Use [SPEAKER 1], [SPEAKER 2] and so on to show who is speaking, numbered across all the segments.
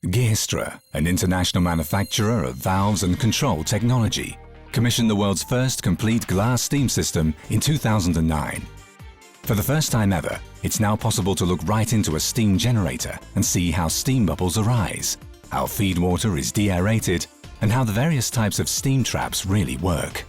[SPEAKER 1] Gestra, an international manufacturer of valves and control technology, commissioned the world's first complete glass steam system in 2009. For the first time ever, it's now possible to look right into a steam generator and see how steam bubbles arise, how feed water is deaerated, and how the various types of steam traps really work.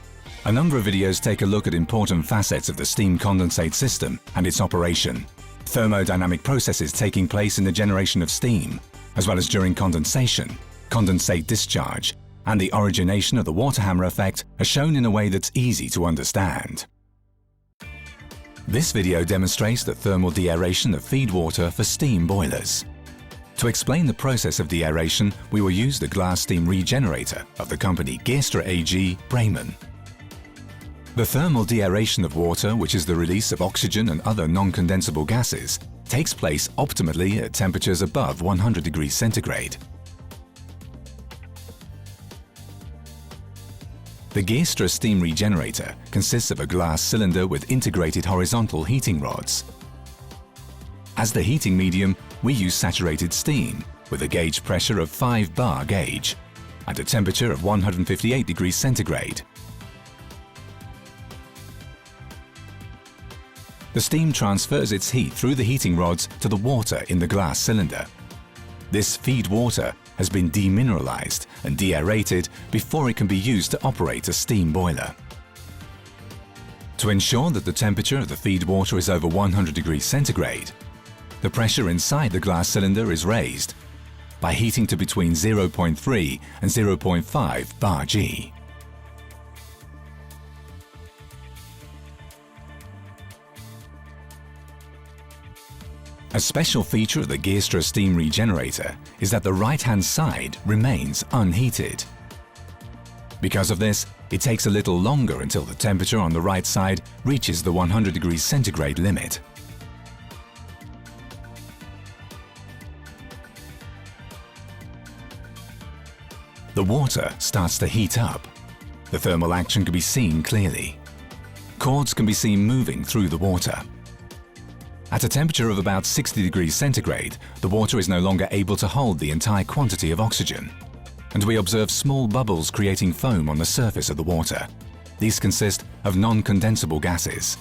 [SPEAKER 1] A number of videos take a look at important facets of the steam condensate system and its operation, thermodynamic processes taking place in the generation of steam, as well as during condensation, condensate discharge, and the origination of the water hammer effect are shown in a way that's easy to understand. This video demonstrates the thermal deaeration of feed water for steam boilers. To explain the process of deaeration, we will use the glass steam regenerator of the company Gestra AG, Bremen. The thermal deaeration of water, which is the release of oxygen and other non-condensable gases, takes place optimally at temperatures above 100 degrees centigrade. The Gestra steam regenerator consists of a glass cylinder with integrated horizontal heating rods. As the heating medium, we use saturated steam with a gauge pressure of 5 bar gauge at a temperature of 158 degrees centigrade. The steam transfers its heat through the heating rods to the water in the glass cylinder. This feed water has been demineralized and deaerated before it can be used to operate a steam boiler. To ensure that the temperature of the feed water is over 100 degrees centigrade, the pressure inside the glass cylinder is raised by heating to between 0.3 and 0.5 bar G. A special feature of the Gestra steam regenerator is that the right-hand side remains unheated. Because of this, it takes a little longer until the temperature on the right side reaches the 100 degrees centigrade limit. The water starts to heat up. The thermal action can be seen clearly. Cords can be seen moving through the water. At a temperature of about 60 degrees centigrade, the water is no longer able to hold the entire quantity of oxygen, and we observe small bubbles creating foam on the surface of the water. These consist of non-condensable gases.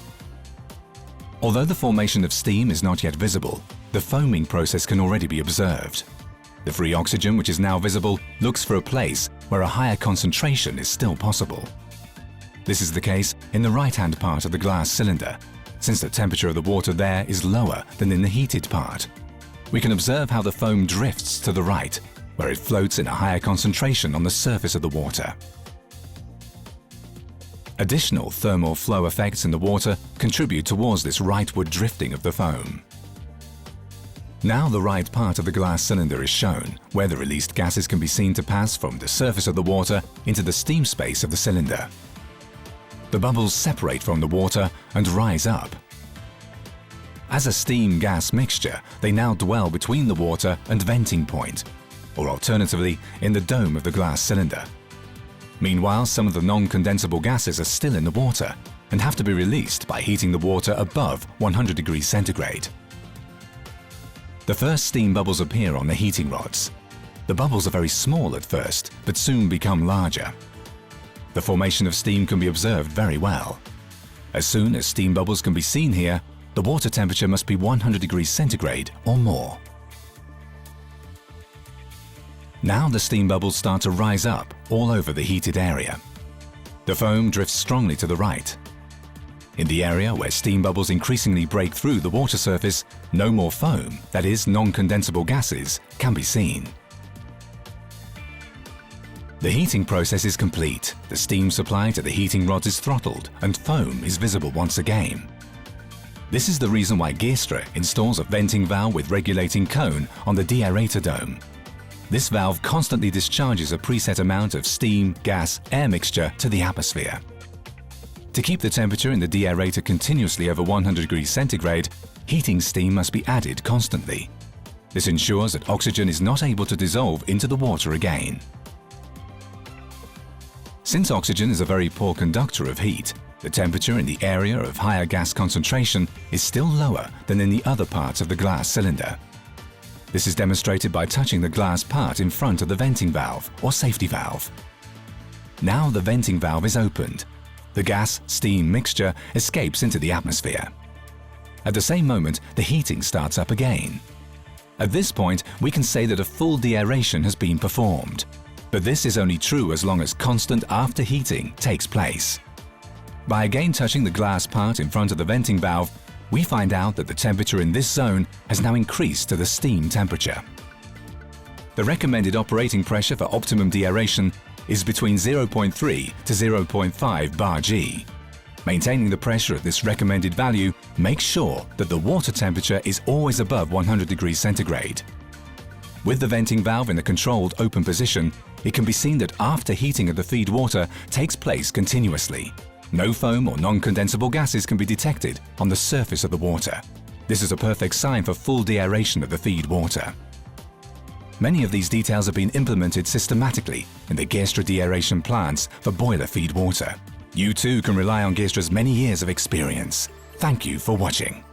[SPEAKER 1] Although the formation of steam is not yet visible, the foaming process can already be observed. The free oxygen, which is now visible, looks for a place where a higher concentration is still possible. This is the case in the right-hand part of the glass cylinder, since the temperature of the water there is lower than in the heated part. We can observe how the foam drifts to the right, where it floats in a higher concentration on the surface of the water. Additional thermal flow effects in the water contribute towards this rightward drifting of the foam. Now the right part of the glass cylinder is shown, where the released gases can be seen to pass from the surface of the water into the steam space of the cylinder. The bubbles separate from the water and rise up. As a steam-gas mixture, they now dwell between the water and venting point, or alternatively, in the dome of the glass cylinder. Meanwhile, some of the non-condensable gases are still in the water and have to be released by heating the water above 100 degrees centigrade. The first steam bubbles appear on the heating rods. The bubbles are very small at first, but soon become larger. The formation of steam can be observed very well. As soon as steam bubbles can be seen here, the water temperature must be 100 degrees centigrade or more. Now the steam bubbles start to rise up all over the heated area. The foam drifts strongly to the right. In the area where steam bubbles increasingly break through the water surface, no more foam, that is, non-condensable gases, can be seen. The heating process is complete, the steam supply to the heating rods is throttled, and foam is visible once again. This is the reason why Gestra installs a venting valve with regulating cone on the deaerator dome. This valve constantly discharges a preset amount of steam, gas, air mixture to the atmosphere. To keep the temperature in the deaerator continuously over 100 degrees centigrade, heating steam must be added constantly. This ensures that oxygen is not able to dissolve into the water again. Since oxygen is a very poor conductor of heat, the temperature in the area of higher gas concentration is still lower than in the other parts of the glass cylinder. This is demonstrated by touching the glass part in front of the venting valve or safety valve. Now the venting valve is opened. The gas-steam mixture escapes into the atmosphere. At the same moment, the heating starts up again. At this point, we can say that a full deaeration has been performed. But this is only true as long as constant afterheating takes place. By again touching the glass part in front of the venting valve, we find out that the temperature in this zone has now increased to the steam temperature. The recommended operating pressure for optimum deaeration is between 0.3 to 0.5 bar G. Maintaining the pressure at this recommended value makes sure that the water temperature is always above 100 degrees centigrade. With the venting valve in the controlled open position, it can be seen that afterheating of the feed water takes place continuously. No foam or non-condensable gases can be detected on the surface of the water. This is a perfect sign for full deaeration of the feed water. Many of these details have been implemented systematically in the Gestra deaeration plants for boiler feed water. You too can rely on Gestra's many years of experience. Thank you for watching.